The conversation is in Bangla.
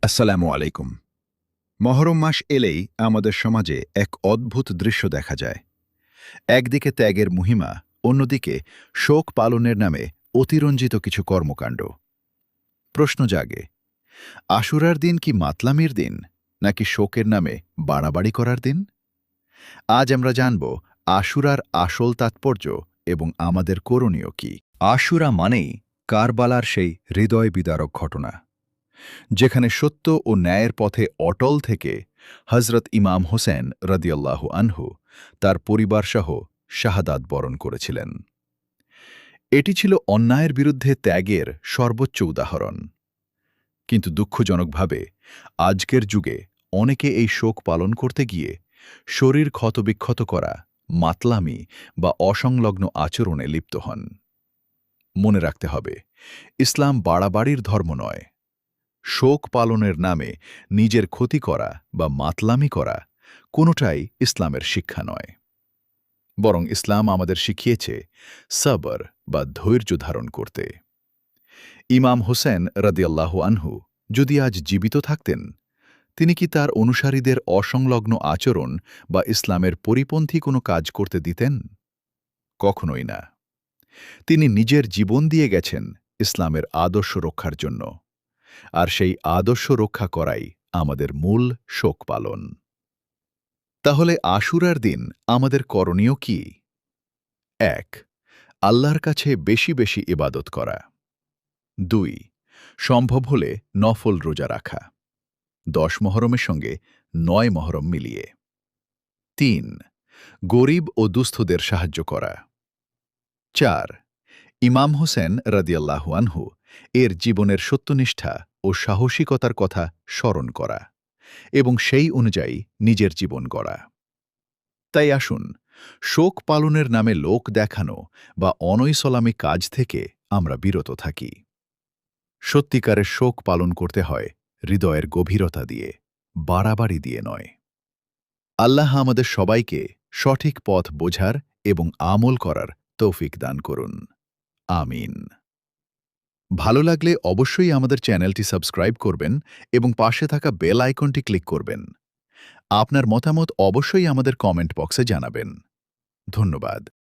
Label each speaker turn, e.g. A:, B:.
A: আসসালামু আলাইকুম। মহরম মাস এলেই আমাদের সমাজে এক অদ্ভুত দৃশ্য দেখা যায়। একদিকে ত্যাগের মহিমা, অন্যদিকে শোক পালনের নামে অতিরঞ্জিত কিছু কর্মকাণ্ড। প্রশ্ন জাগে, আশুরার দিন কি মাতলামির দিন, নাকি শোকের নামে বাড়াবাড়ি করার দিন? আজ আমরা জানব আশুরার আসল তাৎপর্য এবং আমাদের করণীয় কি।
B: আশুরা মানেই কারবালার সেই হৃদয় বিদারক ঘটনা, যেখানে সত্য ও ন্যায়ের পথে অটল থেকে হজরত ইমাম হোসেন রাদিয়াল্লাহু আনহু তার পরিবারসহ শাহাদাত বরণ করেছিলেন। এটি ছিল অন্যায়ের বিরুদ্ধে ত্যাগের সর্বোচ্চ উদাহরণ। কিন্তু দুঃখজনকভাবে আজকের যুগে অনেকে এই শোক পালন করতে গিয়ে শরীর ক্ষতবিক্ষত করা, মাতলামি বা অসংলগ্ন আচরণে লিপ্ত হন। মনে রাখতে হবে, ইসলাম বাড়াবাড়ির ধর্ম নয়। শোক পালনের নামে নিজের ক্ষতি করা বা মাতলামি করা কোনোটাই ইসলামের শিক্ষা নয়। বরং ইসলাম আমাদের শিখিয়েছে সবর বা ধৈর্য ধারণ করতে। ইমাম হোসেন রাদিয়াল্লাহু আনহু যদি আজ জীবিত থাকতেন, তিনি কি তার অনুসারীদের অসংলগ্ন আচরণ বা ইসলামের পরিপন্থী কোনো কাজ করতে দিতেন? কখনোই না। তিনি নিজের জীবন দিয়ে গেছেন ইসলামের আদর্শ রক্ষার জন্য। আর সেই আদর্শ রক্ষা করাই আমাদের মূল শোক পালন। তাহলে আশুরার দিন আমাদের করণীয় কি? ১. আল্লাহর কাছে বেশি বেশি ইবাদত করা। ২. সম্ভব হলে নফল রোজা রাখা, ১০ মহরমের সঙ্গে ৯ মহরম মিলিয়ে। ৩. গরিব ও দুস্থদের সাহায্য করা। ৪. ইমাম হোসেন রাদিয়াল্লাহু আনহু এর জীবনের সত্যনিষ্ঠা ও সাহসিকতার কথা স্মরণ করা এবং সেই অনুযায়ী নিজের জীবন গড়া। তাই আসুন, শোক পালনের নামে লোক দেখানো বা অনৈসলামী কাজ থেকে আমরা বিরত থাকি। সত্যিকারের শোক পালন করতে হয় হৃদয়ের গভীরতা দিয়ে, বাড়াবাড়ি দিয়ে নয়। আল্লাহ আমাদের সবাইকে সঠিক পথ বোঝার এবং আমল করার তৌফিক দান করুন। আমিন। ভালো লাগলে অবশ্যই আমাদের চ্যানেলটি সাবস্ক্রাইব করবেন এবং পাশে থাকা বেল আইকনটি ক্লিক করবেন। আপনার মতামত অবশ্যই আমাদের কমেন্ট বক্সে জানাবেন। ধন্যবাদ।